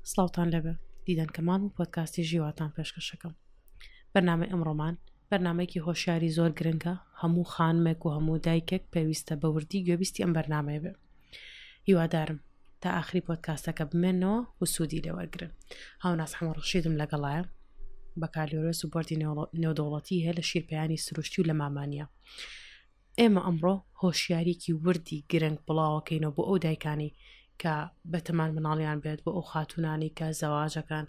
سڵاوتان لەبێ دیدەن کەمان و پۆدکاستی ژیواتان پێشکەشەکەم. بەرنامەی ئەمڕۆمان بەرنمەیەکی هۆشیاری زۆر گرنگە، هەموو خانمێک و هەموو دایکێک پێویستە بەوردی گوێبیستی ئەم بەرنامەیە بێ. هیوادارم تا ئاخری پۆدکاستەکە بمێنەوە و سوودی لێوەرگرن. هاوناس حەمە ڕەشیدم لەگەڵایە بە کالیۆرە سوپۆرتی نێودەوڵەتی هەیە لە شیرپەیانی سروشتی و لە مامانیە. ئێمە ئەمڕۆ هۆشیاریکی وردی گرنگ بڵاوەکەینەوە بۆ ئەو دایکانی کە بەتەمان مناڵیان بێت، بۆ ئەو خاتونانی کە زەواجەکان،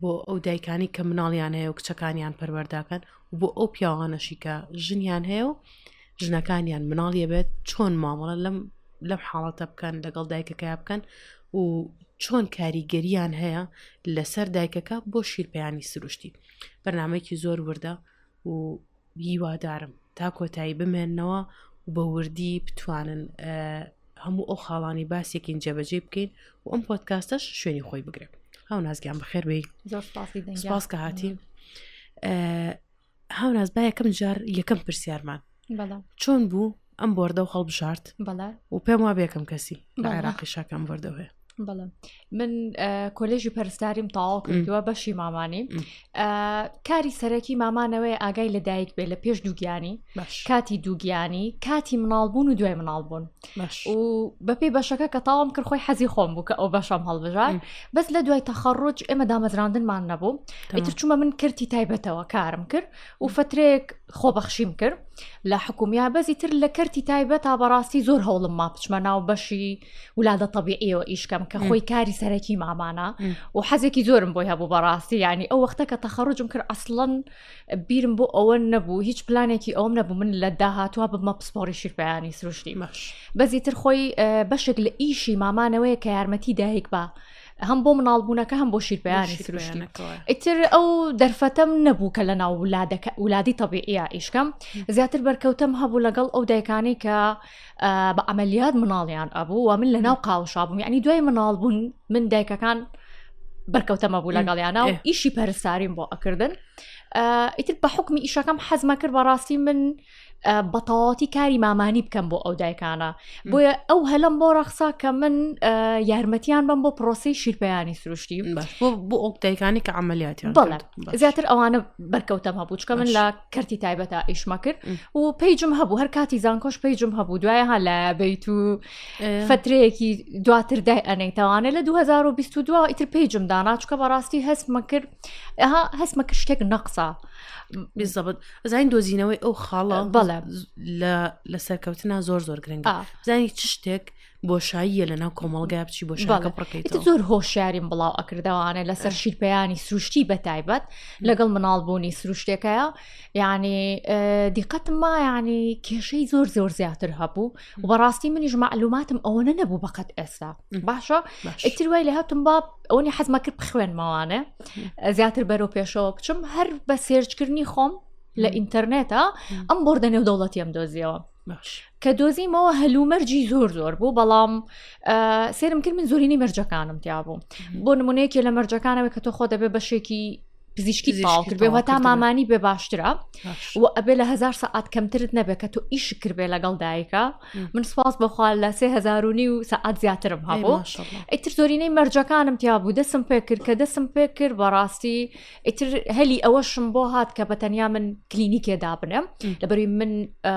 بۆ ئەو دایکانی کە مناڵیان هەیە و کچەکانیان پەروەرداکەن، و بۆ ئەو پیاوانەشی کە ژنیان هەیە و ژنەکانیان مناڵیە بێت چۆن مامەڵە لەم حاڵەتە بکەن لەگەڵ دایکەکە بکەن و چۆن کاریگەریان هەیە لەسەر دایکەکە بۆ شیرپەیانی سروشتی. بەرنامەیەکی زۆر وردە و هیوادارم تا کۆتایی بمێننەوە و بە وردی بتوانن هەموو ئەو خاڵانی باسێکین جێبەجێ بکەین و ئەم پۆدکاستەش شوێنی خۆی بگرێت. هاونازگیان بەخێر بێ. سپاس کە هاتی. هاوناز با یەکەم جار یەکەم پرسیارمان چۆن بوو ئەم بۆردە و هەڵبژارد و پێم وا بێکم کەسی لە عێراقی شاکەم بۆردەوەێ. من کۆلێژی پەرستاریم تەواو کردووە بەشی مامانی. کاری سەرەکی مامانەوەی ئاگای لە دایک بێ لە پێش دووگیانی، کاتی دووگیانی، کاتی مناڵبوون و دوای مناڵبوون و بەپێ بەشەکە کە تاوام کرد خۆی حەزی خۆم بوو کە ئەو بەشەم هەڵبژار. بەس لە دوای تەخەڕوج ئێمە دامەزراندنمان نەبوو، ئیتر چوومە من کردی تایبەتەوە کارم کرد و فترێک خۆبەخشیم کرد لە حکومیا. بەزی تر لە کردی تایبەت تا بەڕاستی زۆر هەوڵم ما بچمە ناو بەشی ولادە طەبیعیەوە ئیشکەم کە خۆی کاری سەرەکی مامانە و حەزێکی زۆرم بۆی هەبوو بەڕاستی. یعنی ئەو وەختە کە تەخەڕوجم کرد ئەسڵەن بیرم بۆ ئەوە نەبوو، هیچ پلانێکی ئەوم نەبوو من لە داهاتوە بمە پسپۆری شیرپەیانی سروشتی. بەزی تر خۆی بەشێک لە ئیشی مامانەوەیە کە یارمەتی دایک بە هەم بۆ مناڵبوونەکە هەم بۆ شیرپەیانی سروشتی. ئیتر ئەو دەرفەتەم نەبوو کە لە ناو ولادی طەبیعیە ئیشکەم. زیاتر بەرکەوتەم هەبوو لەگەڵ ئەو دایکانی کە بە عملیات مناڵیان ئەبوو و من لە ناو قاوشا بووم. یعنی دوای مناڵبوون من دایکەکان بەرکەوتەمە بوو لەگەڵیانە و ئیشی پەرستاریم بۆ ئەکردن. ئیتر بە حکمی ئیشەکەم حەزمە کرد بەڕاستی من بەتەواوەتی کاری مامانی بکەم بۆ ئەو دایکانە. بۆیە ئەو هەلم بۆ ڕەخسا کە من یارمەتیان بم بۆ پرۆسی شیرپەیانی سروشتی بۆ ئەو دایکانی کە عملیاتیان. بەڵێ زیاتر ئەوانە بەرکەوتەم هەبوو چکە من لە کەرتی تایبەتە ئیشمە کرد و پێیجم هەبوو هەر کاتی زانکۆش پێیجم هەبوو. دوایە هەر لە بەیت و فترەیەکی دواتر دای ئەنەیتەوانێ لە 2022 ئیتر پێیجم دانا چکە بەڕاستی هەستمە کرد شتێک نەقسە بالضبط. زين دۆزینەوەی ئەو خاڵە لە سەرکەوتنە زۆر گرنگە. بزانانی چ شتێک بۆشاییە لە ناو کۆمەڵگای بچی بۆ شاکە بڕکەیتەوە. زۆر هۆشیاریم بڵاو ئەکردەوانە لەسەر شیرپەیانی سروشتی بەتایبەت لەگەڵ مناڵبوونی سروشتێکەیە. یعنی دیقەتم ما یعنی کێشەی زۆر زیاتر هەبوو و بەڕاستی منیش معلوماتم ئەوەنە نەبوو بەقەت ئێستا. باشە ئیتر وای لە هاتم با ئەوەی حەزمە کرد بخوێنمەوانە زیاتر بەرەو پێشەوە بچم هەر بە سێرچکردنی خۆم لە ئینتەرنێتە ئەم بۆردە نێودەوڵەتیم دۆزیەوە کە دۆزیمەوە هەلومەرجی زۆر بوو. بەڵام سێرم کرد من زۆرینی مەرجەکانم تیا بوو. بۆ نمونەیەکی لە مەرجەکانەوە کە تۆ خۆ دەبێ بەشێکی پزیشکی تاو کرد بێ هەتا مامانی بێ باشترە و ئەبێ لە 1000 سەعات کەمترت نەبێت کە تۆ ئیش کرد بێ لەگەڵ دایکە. من سپاس بەخوا لە 3000 سەعات زیاترم هەبوو. ئیتر زۆرینەی مەرجەکانم تیا بوو دەسم پێ کرد کە دەسم پێ کرد بەڕاستی. ئیتر هەلی ئەوەشم بۆ هات کە بەتەنیا من کلینیکێدا بنێم لەبەری من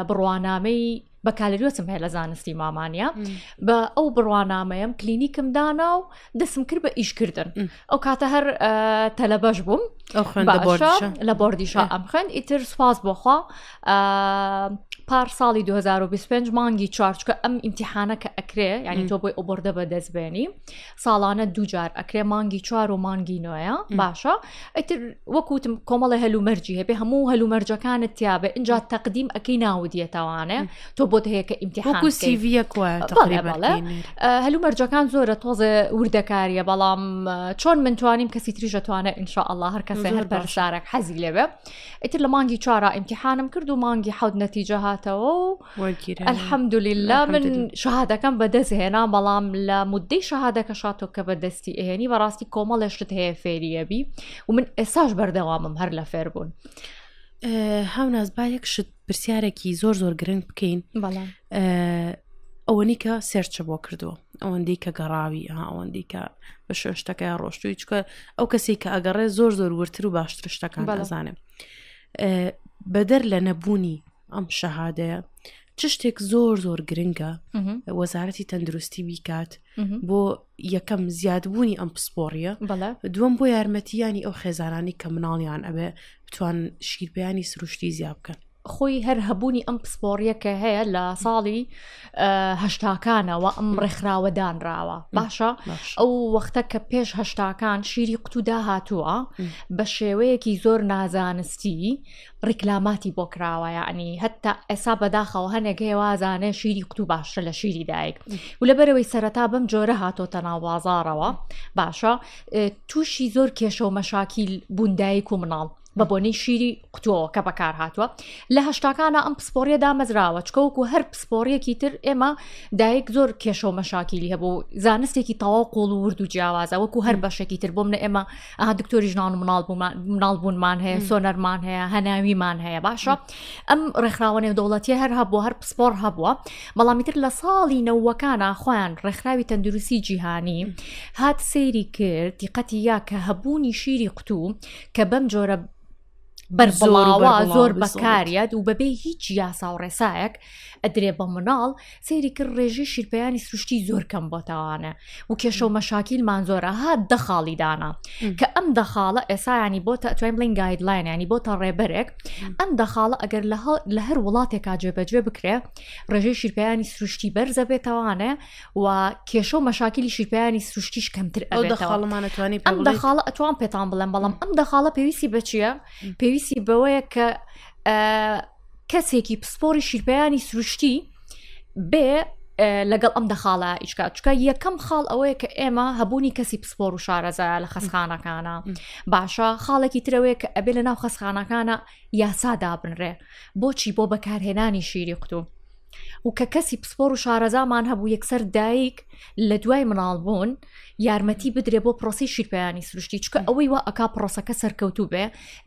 بڕوانامەی بەکالریۆسم هەیە لە زانستی مامانە. بە ئەو بڕوانامەیەم کلینیکم دانا و دەسم کرد بە ئیشکردن. ئەو کاتە هەر تەلەبەش بووم لە بۆردیشا ئەم خوێن. ئیتر سپاس بۆخوا پار ساڵی 2025 مانگی 4 چکە ئەم ئیمتیحانە کە ئەکرێ یعنی تۆ بۆی ئەو بۆردە بەدەستبێنی ساڵانە 2 جار ئەکرێ مانگی 4 و مانگی 9. باشە ئیتر وەکوتم کۆمەڵی هەلومەرجی هەبێ هەموو هەلومەرجەکانت تیابێ اینجا تەقدیم ئەەکەی ناودیێتەوانێ تۆ بۆ هەیە کە ئیمتیحان هەلومەرجەکان زۆرە تۆزە وردەکاریە. بەڵام چۆن من توانیم کەسی تریژە توانە ئینشاء الله هەر کەسێ هەر پەرسارێک حەزی لێبێ. ئیتر لە مانگی 4 ئیمتیحانم کرد و مانگی 7 نەتیجە هاتەوە و الحەمدولله من شەهادەکەم بەدەست هێنا. بەڵام لە مودەی شەهادەکە شاتۆ کە بەدەستی ئێنی بەڕاستی کۆمەڵێشت هەیە فێریەبی و من ئێساش بەردەوامم هەر لە فێربوون. هاوناز با یەک شت پرسیارێکی زۆر گرنگ بکەین. ئەوەنی کە سێرچە بۆ کردووە، ئەوەندەی کە گەڕاوی ئەوەندەی کە بە شتەکەی ڕۆشتووی چکە ئەو کەسی کە ئەگەڕێ زۆر ورتر و باشتر شتەکان دەزانێ. بەدەر لە نەبوونی ئەم شەهادەیە چ شتێک زۆر گرنگە وەزارەتی تەندروستی بیکات بۆ یەکەم زیادبوونی ئەم پسپۆڕیە، دووەم بۆ یارمەتیانی ئەو خێزانانی کە مناڵیان ئەبێ بتوان شیربیانی سروشتی زیاد بکەن. خۆی هەر هەبوونی ئەم پسپۆڕیە کە هەیە لە ساڵی هەشتاکانەوە ئەم ڕێکخراوەدانراوە باشە ئەو وەختە کە پێش هەشتاکان شیری قوتودا هاتووە بە شێوەیەکی زۆر نازانستی ڕیکلاماتی بۆ کراوە، یعنی هەتا ئێسا بەداخەوە هەنێک هێوازانێ شیری قوتو باشترە لە شیری دایک و لەبەرەوەی سەرەتا بەم جۆرە هاتۆتە ناو بازاڕەوە باشە تووشی زۆر کێشە و مەشاکیل بوون دایک و مناڵ بە بۆنەی شیری قوتووە کە بەکار هاتووە. لە هەشتاکانە ئەم پسپۆڕیە دامەزراوە چکەوەکو هەر پسپۆڕیەکی تر ئێمە دایک زۆر کێشە و مەشاکیلی هەبوو، زانستێکی تەواو قۆڵ و ورد و جیاوازە وەکو هەر بەشێکی تر بۆ منە ئێمە دکتۆری ژنان و مناڵ بوونمان هەیە، سۆنەرمان هەیە، هەناویمان هەیە باشە. ئەم ڕێکخراوە نێودەوڵەتیە هەر هەبووە، هەر پسپۆڕ هەبووە، بەڵامی تر لە ساڵی 90کانە خۆیان ڕێکخراوی تەندروستی جیهانی هات سەیری کرد دیقەتی یا کە هەبوونی شیری قوتو کە بەم جۆرە بەربڵاوە زۆر بەکاریات و بەبێ هیچ یاسا و ڕێسایەک ئەدرێ بە مناڵ سەیری کرد ڕێژەی شیرپەیانی سروشتی زۆر کەم بۆتەوانە و کێشە و مەشاکیلمان زۆرە هات دەخاڵی دانا کە ئەم دەخاڵە ئێسایانی بۆتە توانین بڵین گایدلاین ینی بۆتە ڕێبەرێک ئەم دەخاڵە ئەگەر لە هەر وڵاتێکا جێبەجێ بکرێ ڕێژەی شیرپەیانی سروشتی بەرزە بێتەوانێ و کێشە و مەشاکیلی شیرپەیانی سروشتیش کەمتر ئەبێتەوە. ئەم دەخاڵە ئەتوان پێتان بڵێم بەڵام ئەم دەخاڵە پێویستی بەچیە؟ پێویستی بەوەیە کە کەسێکی پسپۆری شیرپەیانی سروشتی بێ لەگەڵ ئەم دەخاڵە ئیشکات چکە یەکەم خاڵ ئەوەیە کە ئێمە هەبوونی کەسی پسپۆر و شارەزایە لە خەسخانەکانە باشە. خاڵێکی ترەوەیە کە ئەبێ لە ناو خەسخانەکانە یاسا دابنرێ بۆچی بۆ بەکارهێنانی شیری قوتو و کە کەسی پسپۆر و شارەزامان هەبوو یەکسەر دایک لە دوای مناڵبوون یارمەتی بدرێ بۆ پرۆسی شیرپەیانی سروشتی چکە ئەوەی وا ئەکا پرۆسەکە سەرکەوتوو بێ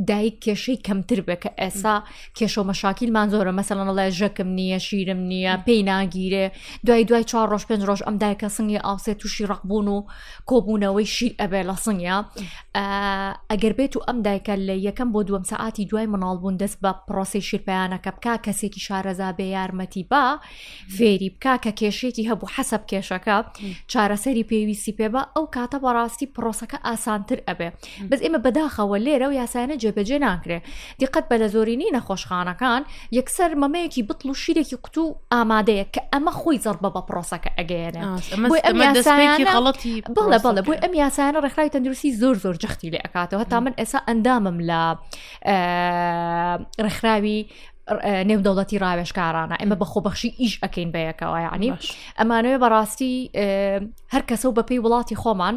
دایک کێشەی کەمتر بێ کە ئێسا کێشە و مەشاکیلمان زۆرە مەسەڵەن ئەڵێ ژەکم نییە شیرم نییە پێی ناگیرێ دوای 4 ڕۆژ 5 ڕۆژ ئەم دایکە سنگی ئاوسێ تووشی ڕقبوون و کۆبوونەوەی شیر ئەبێ لە سنگە ئەگەر بێت و ئەم دایکە لە یەکەم بۆ 2 سەعاتی دوای مناڵبوون دەست بە پرۆسی شیرپەیانەکە بکا کەسێکی شارەزا بێ یارمەتی با فێری بکا کە کێشێتی هەبوو حەسەب کێشەکە چارەسەری پێویستی پێ بە ئەو کاتە بەڕاستی پرۆسەکە ئاسانتر ئەبێ. بەس ئێمە بەداخەوە لێرە و یاسایانە جێبەجێ ناکرێ دیقەت بە لە زۆرینی نەخۆشخانەکان یەکسەر مەمەیەکی بتڵ و شیرێکی قوتو ئامادەیە کە ئەمە خۆی زەربە بە پرۆسەکە ئەگەێنێ بۆی ئەم یاسایانە ڕێکخراوی تەندروستی زۆر جەختی لێ ئەکاتەوە هەتا من ئێسا ئەندامم لە ڕێکخراوی نێودەوڵەتی ڕاوێژکارانە ئێمە بە خۆبەخشی ئیش ئەکەین بەیەکەوە یعنی ئەمانەوێ بەڕاستی هەر کەسە و بەپێی وڵاتی خۆمان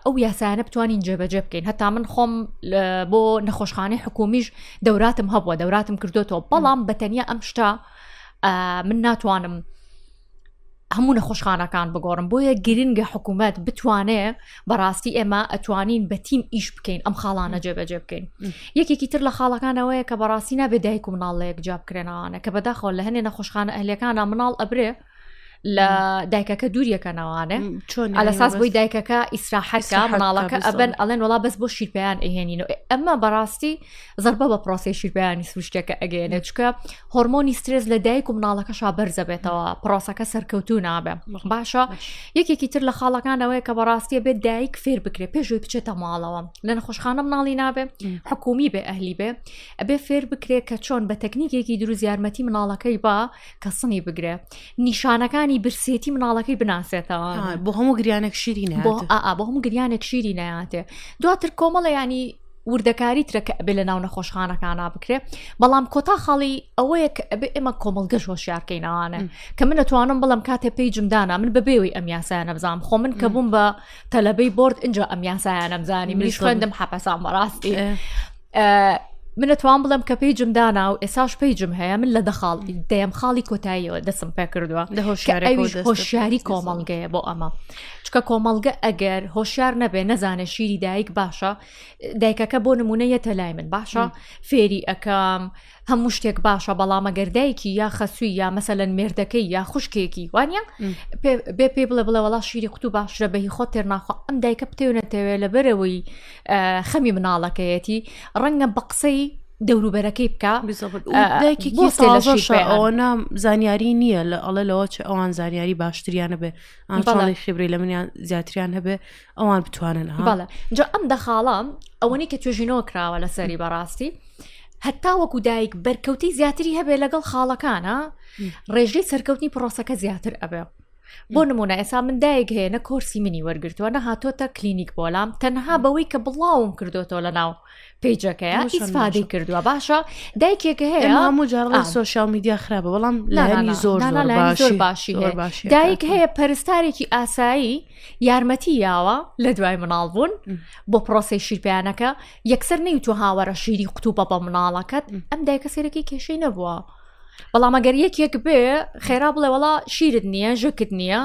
ئەو یاسایانە بتوانین جێبەجێ بکەین. هەتا من خۆم بۆ نەخۆشخانەی حکومیش دەوراتم هەبووە دەوراتم کردوتەوە بەڵام بەتەنیا ئەم شتە من ناتوانم هەموو نەخۆشخانەکان بگۆڕم بۆیە گرنگە حکوومەت بتوانێ بەڕاستی ئێمە ئەتوانین بە تیم ئیش بکەین ئەم خاڵانە جێبەجێ بکەین. یەکێکی تر لە خاڵەکانەوەیە کە بەڕاستی نابێت دایک و مناڵ لە یەک جا بکرێنەوەوانە کە بەداخەوە لە هەنێ نەخۆشخانە ئەهلەکانە مناڵ ئەبرێ لە دایکەکە دووریەکەنەوانێ ئەلەساس بۆی دایکەکە ئیسراحەتکە مناڵەکە ئەبن ئەڵێن وڵا بەس بۆ شیرپەیان ئەهێنینەوە ئەمە بەڕاستی زەربە بە پرۆسی شیرپەیانی سروشتێکە ئەگەێنێت چکە هۆرمۆنی سترێس لە دایک و مناڵەکەشا بەرزە بێتەوە پرۆسەکە سەرکەوتوو نابێ. باشە یەکێکی تر لە خاڵەکانەوەی کە بەڕاستیە بێت دایک فێر بکرێ پێشوی بچێتە ماڵەوە لە نەخۆشخانە مناڵی نابێ حکومی بێ ئەهلی بێ ئەبێ فێر بکرێ کە چۆن بە تەکنیکێکی دروست یارمەتی مناڵەکەی با کە سنی بگرێ نیشانەکانی برسێتی مناڵەکەی بناسێتەوە بۆ هەموو گریانێک شیری بۆ هەموو گریانێک شیری نایاتێ. دواتر کۆمەڵە ینی وردەکاری ترە کە ئەبێ لە ناو نەخۆشخانەکانە بکرێ بەڵام کۆتا خاڵی ئەوەیە کە ئەبێ ئێمە کۆمەڵگەش هۆشیارکەینەوانە کە من ئەتوانم بڵم کاتێ پێیجمدانا من بەبێەوەی ئەم یاسایانە بزانم خۆ من کە بووم بە تەلەبەی بۆرد اینجا ئەم یاسایانە بزانی منیش خوێندم حەپەسان بەڕاستی من ئەتوان بڵم کە پێیجمدانا و ئێساش پێیجم هەیە من لە دەخاڵ دەیەم خاڵی کۆتاییەوە دەسم پێ کردووە هۆشیاری کۆمەڵگەیە بۆ ئەمە چکە کۆمەڵگە ئەگەر هۆشیار نەبێ نەزانێ شیری دایک باشە دایکەکە بۆ نمونە یەتە لای من باشە فێری ئەەکەم هەموو شتێک باشە بەڵام ئەگەردایکی یا خەسووی یا مەسەلەن مێردەکەی یا خوشکێکی وانە بێ پێ بڵێ وڵا شیری قوتو باشرە بەهی خۆ تێر ناخوا ئەم دایکە بتێونەتەوێت لە بەرەوەی خەمی مناڵەکەیەتی ڕەنگە بە قسەی دەوروبەرەکەی بکە دایکێکی تازەشە ئەوە زانیاری نییە لە ئەڵە لەوە چ ئەوان زانیاری باشتریانە بێ ئاڵی خبری لە منیان زیاتریان هەبێ ئەوان بتوانن بەڵێ جا ئەم دەخاڵام ئەوەنی کە توێژینەوە کراوە لە سەری بەڕاستی هەتا وەکو دایک بەرکەوتی زیاتری هەبێ لەگەڵ خاڵەکانە ڕێژەی سەرکەوتنی پرۆسەکە زیاتر ئەبێ بۆ نمونە ئێسا من دایک هەیە کۆرسی منی وەرگرتووە نەهاتۆتە کلینیک بۆلام تەنها بەوەی کە بڵاوم کردوتەوە لە ناو پیجەکەیە ئیسفادەی کردووە باشە دایکێکە هەیە هەموو جارڵی سۆشیال میدیا خراپە بەڵام لایانی زۆر باشی دایک هەیە پەرستارێکی ئاسایی یارمەتی یاوە لە دوای مناڵبوون بۆ پرۆسی شیرپیانەکە یەکسەر نەیتوە هاوەرە شیری قوتوبە بە مناڵەکەت ئەم دایکە سێرەکی کێشەی نەبووە بەڵام ئەگەر یەکێک بێ خێرا بڵێ وڵا شیرت نییە ژەکت نییە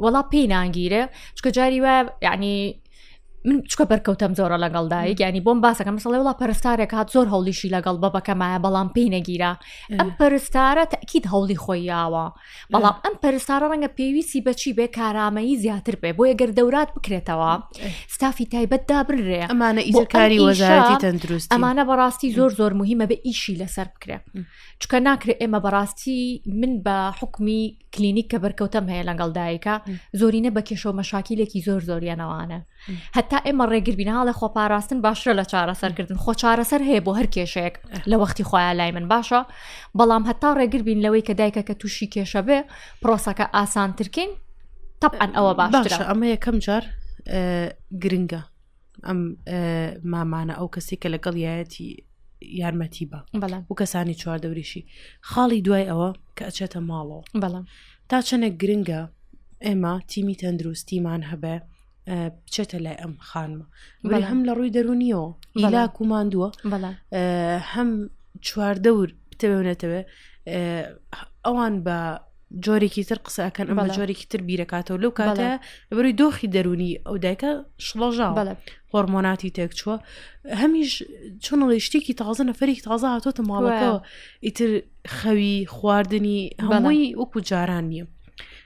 وڵا پێی نانگیرێ چکە جاری وایە یعنی من چکە بەرکەوتەم زۆرە لەگەڵ دایک ینی بۆم باسەکەم مەسەڵێ وڵا پەرستارێک هات زۆر هەوڵیشی لەگەڵ بەبەکەمایە بەڵام پێی نەگیرە ئەم پەرستارە تەکید هەوڵی خۆی یاوە بەڵام ئەم پەرستارە ڕەنگە پێویستی بەچی بێ کارامەیی زیاتر بێ بۆ یەگەر دەورات بکرێتەوە ستافی تایبەت دابرێ ئەمانە ئیزەکاری وەزارەتی تەندروستی ئەمانە بەڕاستی زۆر مهمە بە ئیشی لەسەر بکرێ چکە ناکرێت ئێمە بەڕاستی من بە حکمی کلینیک کە بەرکەوتەم هەیە لەگەڵ دایکە زۆرینە بە کێشە و مەشاکیلێکی زۆریانەوانە هەتا ئێمە ڕێگربیناڵە خۆپاراستن باشترە لە چارەسەرکردن خۆ چارەسەر هەیە بۆ هەر کێشەیەک لە وەختی خۆیان لای من باشە بەڵام هەتا ڕێگربین لەوەی کە دایکە کە تووشی کێشە بێ پرۆسەکە ئاسانترکەین طبعاً ئەوە باشترە ئەمە یەکەم جار گرنگە ئەم مامانە ئەو کەسی کە لەگەڵ یایەتی یارمەتی بە و کەسانی چواردەوریشی خاڵی دوای ئەوە کە ئەچێتە ماڵەوە تا چەنێک گرنگە ئێمە تیمی تەندروستیمان هەبێ بچێتە لای ئەم خانمە هەم لە ڕووی دەرونیەوە ئیلاک و ماندووە هەم چواردەور بتەوێنێتەوە ئەوان بە جۆرێکی تر قسەکەن ئەمە جۆرێکی تر بیرەکاتەوە لەو کاتە لەبەروی دۆخی دەرونی ئەو دایکە شڵەژاوە هۆرمۆناتی تێکچووە هەمیش چۆنڵی شتێکی تازە نەفەرێکی تازە هاتۆتە ماڵەکەەوە ئیتر خەوی خواردنی هەمووی وەکو جاران نییە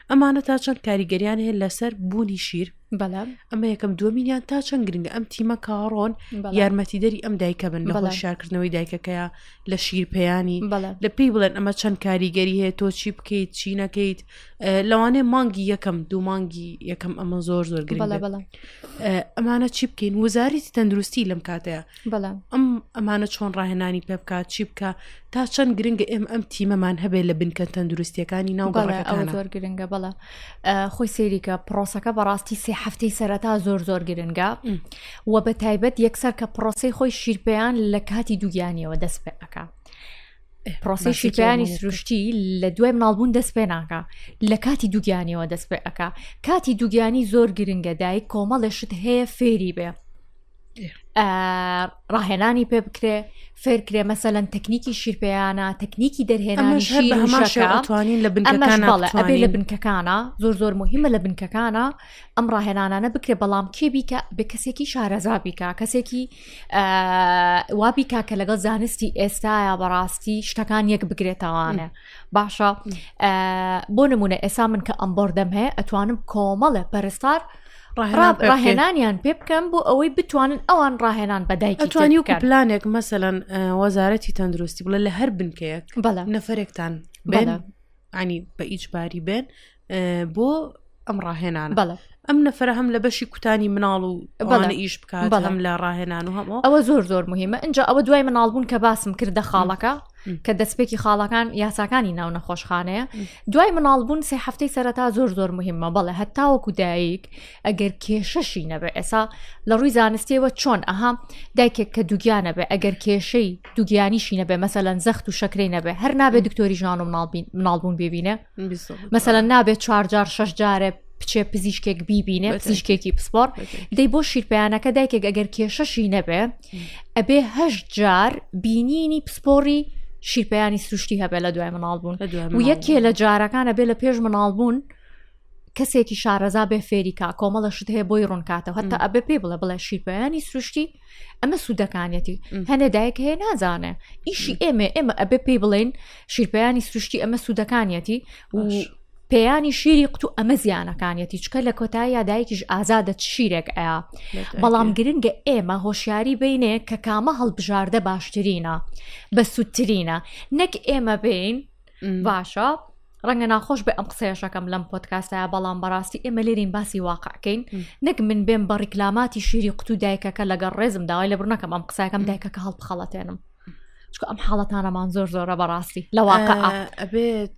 ئەمانە تا چەند کاریگەریان هەیە لەسەر بوونی شیر ئەمە یەکەم دووەمینیان تا چەند گرنگە ئەم تیمە کاڕۆن یارمەتیدەری ئەم دایکە بن لە هۆشیارکردنەوەی دایکەکەیە لە شیرپەیانی لە پێی بڵێن ئەمە چەند کاریگەری هەیە تۆ چی بکەیت چی نەکەیت لەوانەیە مانگی یەکەم دوو مانگی یەکەم ئەمە زۆر گرنگە ئەمانە چی بکەین وەزارەتی تەندروستی لەم کاتەیە ئەمانە چۆن ڕاهێنانی پێ بکات چی بکە تا چەند گرنگە ئەم تیمەمان هەبێت لە بنکە تەندروستیەکانی ناوگەڕەکەکانە زۆر گرنگە بەڵێ خۆی سێریکە پرۆسەکە بەڕاستی سێ هەفتەی سەرەتا زۆر گرنگە و بە تایبەت یەکسەر کە پرۆسەی خۆی شیرپەیان لە کاتی دووگیانیەوە دەست پێ ئەکا پرۆسی شیرپەیانی سروشتی لە دوای مناڵبوون دەست پێ ناکە لە کاتی دووگیانیەوە دەست پێ ئەکا کاتی دووگیانی زۆر گرنگە دایک کۆمەڵێشت هەیە فێری بێ ڕاهێنانی پێ بکرێ فێرکرێ مەسەلەن تەکنیکی شیرپەیانە تەکنیکی دەرهێنانی شیرتوانین لە بنکەکانە لە بنکەکانە زۆر مهمە لە بنکەکانە ئەم ڕاهێنانانە بکرێ بەڵام کێبیکە بە کەسێکی شارەزابیکە کەسێکی وابیکە کە لەگەڵ زانستی ئێستاە بەڕاستی شتەکان یەک بگرێتەوانە باشە بۆ نمونە ئێسا من کە ئەم بۆردەم هەیە ئەتوانم کۆمەڵە پەرستار ڕاهێنانیان پێ بکەم بۆ ئەوەی بتوانن ئەوان ڕاهێنان بەدایکی ئەتوانی و پلانێک مەسەلەن وەزارەتی تەندروستی بڵێ لە هەر بنکەیەک نەفەرێکتان بێن عنی بە ئیجباری بێن بۆ ئەم ڕاهێنانە ئەم نەفرە هەم لە بەشی کوتانی مناڵ و ئەوانە ئیش بکات هەم لە ڕاهێنان و هەمەوە ئەوە زۆر مهمە اینجا ئەوە دوای مناڵبوون کە باسم کردە خاڵەکە کە دەستپێکی خاڵەکان یاساکانی ناو نەخۆشخانەیە دوای مناڵبوون سێ هەفتەی سەرەتا زۆر مهمە بەڵێ هەتاوەکو دایک ئەگەر کێشەشی نەبێ ئێسا لە ڕووی زانستیەوە چۆن ئەها دایکێک کە دووگیانە بێ ئەگەر کێشەی دووگیانیشی نەبێ مەسەلەن زەخت و شەکرەی نەبێ هەر نابێت دکتۆری ژان و مناڵبوون ببینێ مەسەلەن نابێت 4 جار 6 جارێ بچێ پزیشکێک بیبینێ پزیشکێکی پسپۆر دەی بۆ شیرپەیانەکە دایکێک ئەگەر کێشەشی نەبێ ئەبێ 8 جار بینینی پسپۆری شیرپەیانی سروشتی هەبێ لە دوای مناڵبوون و یەکێ لە جارەکانە بێ لە پێش مناڵبوون کەسێکی شارەزا بێ فێریکا کۆمەڵەشت هەیە بۆی ڕوونکاتەوە هەتا ئەبێ پێ بڵێ شیرپەیانی سروشتی ئەمە سوودەکانیەتی هەنێ دایک هەیە نازانێ ئیشی ئێمە ئەبێ پێی بڵێن شیرپەیانی سروشتی ئەمە سوودەکانیەتی و پێیانی شیری قوت و ئەمە زیانەکانیەتی چکە لە کۆتایی دایکیش ئازادە شیرێک ئەیە بەڵام گرنگە ئێمە هۆشیاری بینێ کە کامە هەڵبژاردە باشترینە بە سوودترینە نەک ئێمە بین باشە ڕەنگە ناخۆش بێ ئەم قسەیەشەکەم لەم پۆدکاستەیە بەڵام بەڕاستی ئێمە لێرین باسی واقعکەین نەک من بێم بە ڕیکلاماتی شیری قوت و دایکەکە لەگەڵ ڕێزم داوای لەبڕ نەکەم ئەم قسایەکەم دایکەکە هەڵبخەڵەتێنم چکە ئەم حاڵەتانەمان زۆرە بەڕاستی لە واقع ئەبێت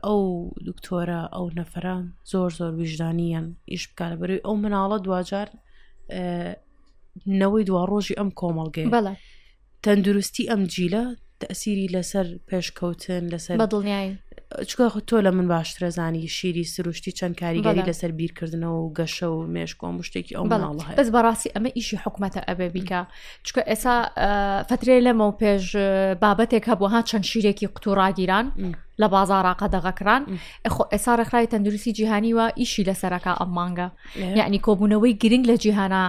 ئەو دکتۆرە ئەو نەفرە زۆر ویژدانیان ئیش بکارە بەروی ئەو مناڵە دوجار نەوەی دوا ڕۆژی ئەم کۆمەڵگەی تەندروستی ئەم جیلە تەسیری لەسەر پێشکەوتن لەسەر بەدڵنیایی چکە تۆ لە من باشترە زانی شیری سروشتی چەند کاریگەری لەسەر بیرکردنەوە و گەشە و مێشکۆ مشتێکی ئەو مناڵە هەیە بەس بەڕاستی ئەمە ئیشی حکومەتە ئەبێ بیکە چکە ئێسا فترێ لەمە و پێش بابەتێک هەبوو ها چەند شیرێکی قوتوڕاگیران لە بازاڕاقە دەغەکران ئێسا ڕێکخراوی تەندروستی جیهانی وە ئیشی لەسەرەکە ئەم مانگە یعنی کۆبوونەوەی گرنگ لە جیهانە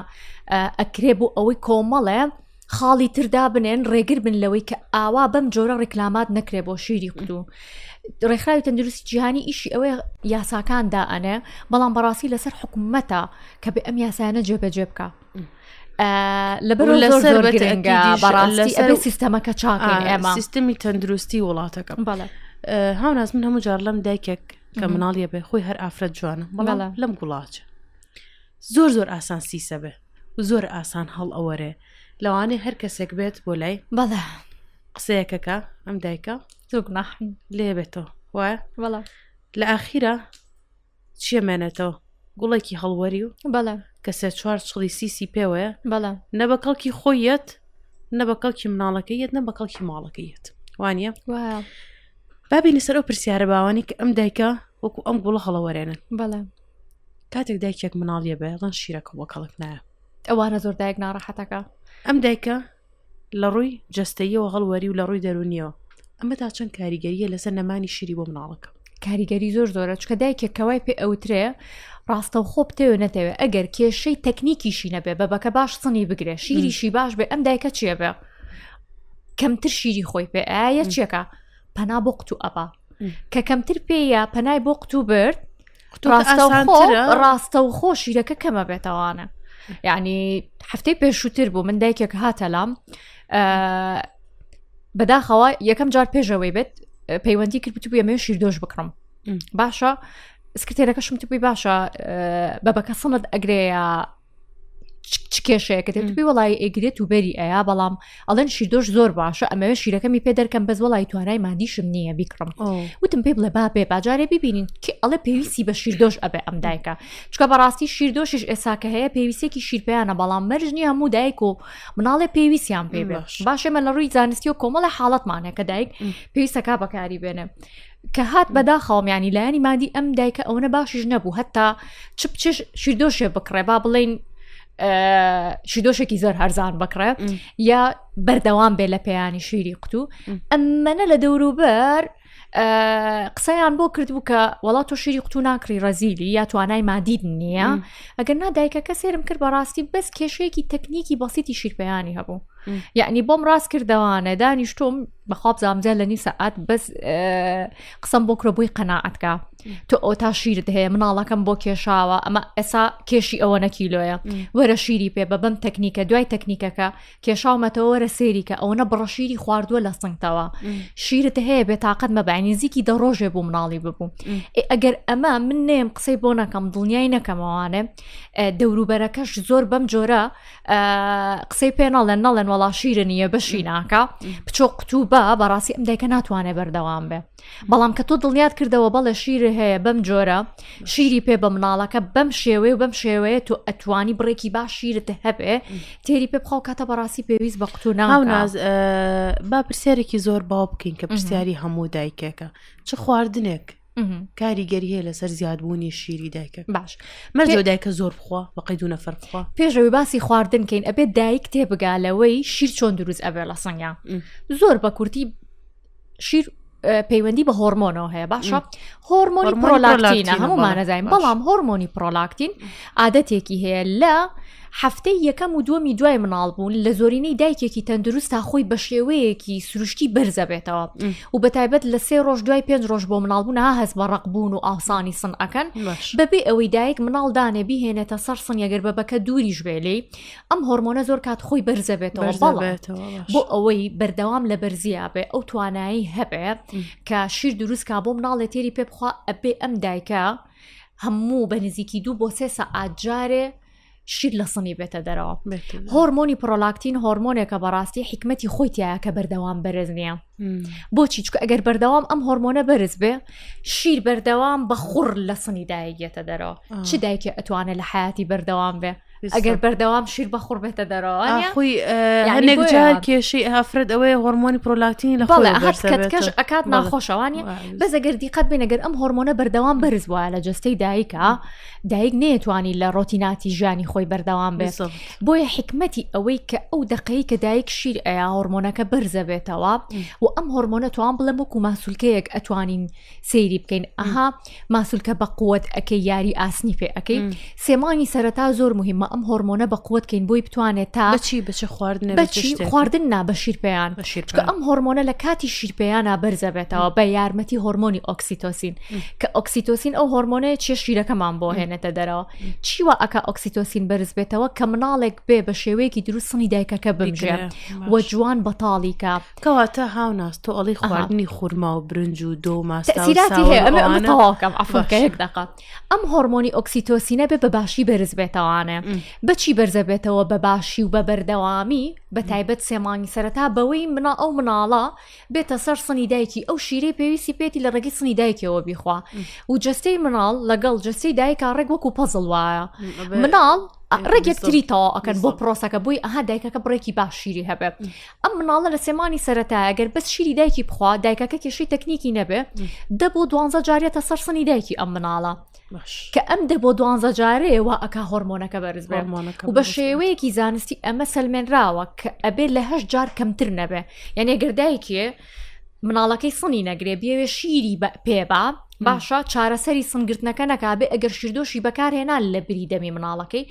ئەکرێ بوو ئەوەی کۆمەڵێ خاڵی تردا بنێن ڕێگر بن لەوەی کە ئاوا بەم جۆرە ڕیکلامات نەکرێ بۆ شیری قوتو ڕێکخراوی تەندروستی جیهانی ئیشی ئەوەی یاساکاندا ئەنێ بەڵام بەڕاستی لەسەر حکومەتە کە بێ ئەم یاسایانە جێبەجێ بکە لەبەر زۆر گرنگە بەڕاستی ئەبێ سیستەمەکە چاکەین ئێمە سیستمی تەندروستی وڵاتەکە هاوناز من هەموو جار لەم دایکێک کە مناڵیە بێ خۆی هەر ئافرەت جوانە بەڵام لەم گوڵاچە زۆر ئاسان سیسە بێ و زۆر ئاسان هەڵ ئەوەرێ لەوانەیە هەر کەسێک بێت بۆ لای بەڵێ قسەیەکەکە ئەم دایکە زۆگناحن لێ بێتەوە وایە بەڵێ لە ئاخیرە چیەمێنێتەوە گوڵێکی هەڵوەری و بەڵێ کە سێ چوار چڵی سیسی پێوەیە بەڵێ نە بەکەڵکی خۆیەت نە بەکەڵکی مناڵەکەیەت نە بەکەڵکی ماڵەکەیەت وانە بابینی سەر ئەو پرسیارە باوانی کە ئەم دایکە وەکو ئەم گوڵە هەڵەوەرێنن بەڵێ کاتێک دایکێک مناڵیە بێ ڵەن شیرەکە وەکەڵک نایە ئەوانە زۆر دایک ناڕەحەتەکە ئەم دایکە لە ڕووی جەستەیەوە هەڵوەری و لە ڕووی دەرونیەوە ئەمە تا چەند کاریگەریە لەسەر نەمانی شیری بۆ مناڵەکە کاریگەری زۆرە چکە دایکێکەوەی پێ ئەوترێ ڕاستە و خۆ بتێوە نەتەوێ ئەگەر کێشەی تەکنیکیشی نەبێ بەبەکە باش سنی بگرێ شیریشی باش بێ ئەم دایکە چیە بێ کەمتر شیری خۆی پێ ئایا چیەکە پەنا بۆ قوت و ئەبا کە کەمتر پێیە پەنای بۆ قوت و برد ڕاستە و خۆ شیرەکە کەمە بێتەوانە یعنی هەفتەی پێشووتر بوو من دایکێک هاتە لام بەداخەوە یەکەم جار پێشەوەی بێت پەیوەندی کرد بوو ئەمە شیردۆش بکڕم باشە سکرتێرەکەشم تبووی باشە بەبەکە سەنت ئەگرەیە چ کێشەیەکە تێبی وڵی ئەگرێت و بەری ئەیە بەڵام ئەڵێن شیردۆش زۆر باشە ئەمەوێ شیرەکەمی پێ دەرکەم بەس وڵی توانای مادیشم نییە بیکڕم وتم پێ بڵێ با بێ باجارێ ببینین ئەڵێ پێویستی بە شیردۆش ئەبێ ئەم دایکە چکە بەڕاستی شیردۆشش ئێساکە هەیە پێویستێکی شیرپیانە بەڵام مەرجنی هەموو دایک و مناڵێ پێویستیان پێ بێ باشێمە لە ڕووی زانستی و کۆمەڵی حاڵەتمانەیە کە دایک پێویستەکە بەکاری بێنێ کە هات بەداخەوەمیانی لایانی مادی ئەم دایکە ئەوەنە باشیش نەبوو هەتا چ بچش شیردۆشێ بکڕێ با بڵێن شیدۆشێکی زۆر هەرزان بکڕێ یا بەردەوام بێ لە پێیانی شیری قوتو ئەممەنە لە دەوروبەر قسەیان بۆ کردبوو کە وڵات تۆ شیری قوتو ناکری ڕەزیلی یا توانای مادید نییە ئەگەر نادایکەکە سێرم کرد بەڕاستی بەس کێشەیەکی تەکنیکی بەسیتی شیرپەیانی هەبوو یعنی بۆم ڕاست کردەوانە دانیشتۆم بەخواب زامزە لە نی سەعات بەس قسەم بۆ کرە بووی قەناعەتکە تۆ ئەو تا شیرت هەیە مناڵەکەم بۆ کێشاوە ئەمە ئێسا کێشی ئەوە نەکیلۆیە وەرە شیری پێ بە بەم تەکنیکە دوای تەکنیکەکە کێشاومەتەوە وەرە سێریکە ئەوەنە بڕە شیری خواردووە لە سنگتەوە شیرت هەیە بێ تااقەت مەبانی نزیکی دەڕۆژێ بوو مناڵی ببوو ئەگەر ئەمە من نێم قسەی بۆ نەکەم دڵنیای نەکەمەوانێ دەوروبەرەکەش زۆر بەم جۆرە قسەی پێناڵێن نەڵێن وەڵا شیرە نییە بەشی ناکە بچۆ قوتو بە بەڕاستی ئەم دایکە ناتوانێت بەردەوام بێ بەڵام کە تۆ دڵنیات کردەوە بەڵێ شیرە هەیە بەم جۆرە شیری پێ بە مناڵەکە بەم شێوەیە و بەم شێوەیە تۆ ئەتوانی بڕێکی باش شیرت هەبێ تێری پێ بخەو کاتە بەڕاستی پێویست بە قوتو ناوناز با پرسیارێکی زۆر باو بکەین کە پرسیاری هەموو دایکێکە چ خواردنێک کاریگەری هەیە لەسەر زیادبوونی شیری دایکە باش مەرجۆ دایکە زۆر بخوا بە قەیدو نەفەر بخوا پێشەوەی باسی خواردن کەین ئەبێت دایک تێبگالەوەی شیر چۆن دروست ئەبێ لە سەنگیان زۆر بە کورتی شیر پەیوەندی بە هۆرمۆنەوە هەیە باشە هۆرمۆنی پرۆلاکتینە هەمومان نەزانین بەڵام هۆرمۆنی پرۆلاکتین عادەتێکی هەیە لە هەفتەی یەکەم و دووەمی دوای مناڵبوون لە زۆرینەی دایکێکی تەندروست تا خۆی بە شێوەیەکی سروشتی بەرزە بێتەوە و بەتایبەت لە 3 ڕۆژ دوای 5 ڕۆژ بۆ مناڵبوون ها هەست بە ڕقبوون و ئاسانی سن ئەکەن بەبێ ئەوەی دایک مناڵ دانێ بیهێنێتە سەر سن یەگەر بەبەکە دووریش بێلێ ئەم هۆرمۆنە زۆر کات خۆی بەرزە بێتەوە بەڵام بۆ ئەوەی بەردەوام لە بەرزیە بێ ئەو توانایی هەبێ کە شیر دروست کا بۆ مناڵێ تێری پێ بخوا ئەبێ ئەم دایکە هەموو بە نزیکی 2 بۆ 3 سەعات جارێ شیر لە سنی بێتە دەرەوە هۆرمۆنی پرۆلاکتین هۆرمۆنێکە بەڕاستی حکمەتی خۆی تایە کە بەردەوام بەرز نییە بۆچی چکە ئەگەر بەردەوام ئەم هۆرمۆنە بەرز بێ شیر بەردەوام بە خوڕ لە سنی دایکێتە دەرەوە چ دایکە ئەتوانێت لە حیاتی بەردەوام بێ ئەگەر بەردەوام شیر بە خوڕ بێتە دەرەوە خۆی هەنێک جار کێشەی ئافرەت ئەوەی هۆرمۆنی پرۆلاکتین لە کەش ئەکات ناخۆشەوانە بەس ئەگەر دیقەت بێن ئەگەر ئەم هۆرمۆنە بەردەوام بەرز وایە لە جەستەی دایکە دایک نێتوانی لە ڕۆتیناتی ژیانی خۆی بەردەوام بێت بۆیە حکمەتی ئەوەی کە ئەو دقەی کە دایک شیر ئەیە هۆرمۆنەکە بەرزە بێتەوە و ئەم هۆرمۆنە توان بڵێم وەکو ماسوولکەیەک ئەتوانین سەیری بکەین ئەها ماسوولکە بە قووەت ئەەکەی یاری ئاسنی پێ ئەەکەی سێمانی سەرەتا زۆر مهمە ئەم هۆرمۆنە بە قووەتکەین بۆی بتوانێت تا بچ خواردن نا بە شیرپەیان چکە ئەم هۆرمۆنە لە کاتی شیرپەیانە بەرزە بێتەوە بە یارمەتی هۆرمۆنی ئۆکسیتۆسین کە ئۆکسیتۆسین ئەو هۆرمۆنەیە چێ شیرەکەمان بۆ هێنێتە دەرەوە چیوە ئەکا ئۆکسیتۆسین بەرز بێتەوە کە مناڵێک بێ بە شێوەیەکی دروست سنی دایکەکە بمژێ وە جوان بەتاڵی کە کەواتە هاوناست تۆ ئەڵی خواردنی خورما و برنج و دۆ ماستا تەسیراتی هەیە ئەمە تەواوکەم عەفوکە یەک دقە ئەم هۆرمۆنی ئۆکسیتۆسینە بێ بە باشی بەرز بێتەوانێ بەچی بەرزە بێتەوە بە باشی و بە بەردەوامی بە تایبەت سێمانی سەرەتا بەوەی ئەو مناڵە بێتە سەر سنی دایکی ئەو شیرەی پێویستی پێێتی لە ڕێگەی سنی دایکەوە بیخوا و جەستەی مناڵ لەگەڵ جەستەی دایکە ڕێک وەکو پەزڵ وایە مناڵ ڕێگێک تریتەوە ئەکەن بۆ پرۆسەکە بووی ئەها دایکەکە بڕێکی باش شیری هەبێ ئەم مناڵە لە سێمانی سەرەتا ئەگەر بەس شیری دایکی بخوا دایکەکە کێشەی تەکنیکی نەبێ 10 بۆ 12 جارێتە سەر سنی دایکی ئەم مناڵە کە ئەم 10 بۆ 12 جارەیەوە ئەکا هۆرمۆنەکە بەرز بێ و بە شێوەیەکی زانستی ئەمە سەلمێنراوە کە ئەبێ لە 8 جار کەمتر نەبێ یعنی گردایکێ مناڵەکەی سنی نەگرێ بێوێ شیری پێبا باشە چارەسەری سنگرتنەکە نەکابێ ئەگەر شیردۆشی بەکارهێنا لە بریدەمی مناڵەکەی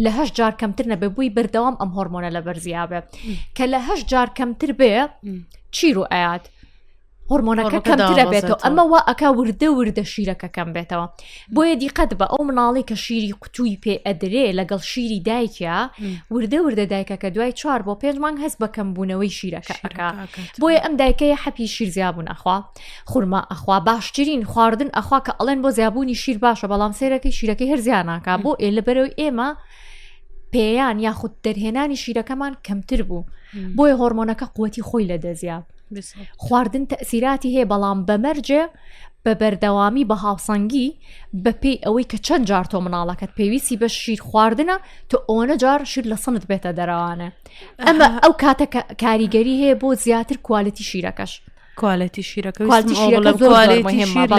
لە 8 جار کەمتر نەبێ بووی بەردەوام ئەم هۆرمۆنە لە بەرزیابێ کە لە 8 جار کەمتر بێ چیر و ئاات هۆرمۆنەکە کەمترە بێتەوە ئەمە وا ئەکا وردە شیرەکە کەم بێتەوە بۆیە دیقەت بە ئەو مناڵی کە شیری قوتووی پێ ئەدرێ لەگەڵ شیری دایکە وردە دایکەکە دوای 4 بۆ 5 مانگ هەست بە کەمبوونەوەی شیرەکە ئەکا بۆیە ئەم دایکەیە حەپی شیر زیابوون ئەخوا خورما ئەخوا باشترین خواردن ئەخوا کە ئەڵێن بۆ زیابوونی شیر باشە بەڵام سێرەکەی شیرەکەی هەر زیانناکە بۆ لەبەرەوەی ئێمە پێیان یاخود دەرهێنانی شیرەکەمان کەمتر بوو بۆیە هۆرمۆنەکە قووەتی خۆی لە دەزیاب خواردن تەسیراتی هەیە بەڵام بەمەرجێ بە بەردەوامی بە هاوسەنگی بەپێی ئەوەی کە چەند جار تۆ مناڵەکەت پێویستی بە شیر خواردنە تۆ ئەوەنە جار شیر لە سنت بێتە دەرەوانە ئەمە ئەو کاتە کاریگەری هەیە بۆ زیاتر کوالیتی شیرەکەش کوالیتی شیرەکە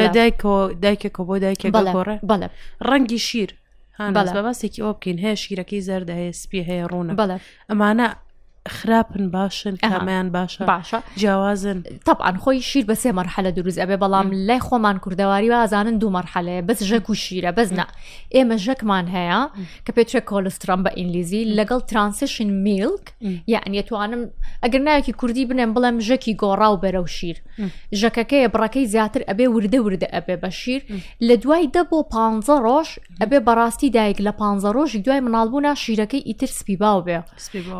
لە دایکێکە بۆ دایکێکە گۆڕێ بەڵێ ڕەنگی شیر بەباسێکی ئەو بکەین هەیە شیرەکەی زەردە هەیە سپی هەیە ڕوونە ئەمانە خراپن باشن کامیان باشە جیاوازن طبعاً خۆی شیر بە 3 مەرحەلە دروست ئەبێ بەڵام لای خۆمان کوردەواری وازانن 2 مەرحەلەیە بەس ژەک و شیرە بەزنا ئێمە ژەکمان هەیە کە پێچێک کۆلسترۆم بە ئینگلیزی لەگەڵ ترانسیشن میلک یعنی توانم ئەگەر ناوێکی کوردی بنێم بڵێم ژەکی گۆڕا و بەرەو شیر ژەکەکەیە بڕەکەی زیاتر ئەبێ وردە ئەبێ بە شیر لە دوای 10 بۆ 15 ڕۆژ ئەبێ بەڕاستی دایک لە 15 ڕۆژی دوای مناڵبوونا شیرەکەی ئیتر سپی باو بێ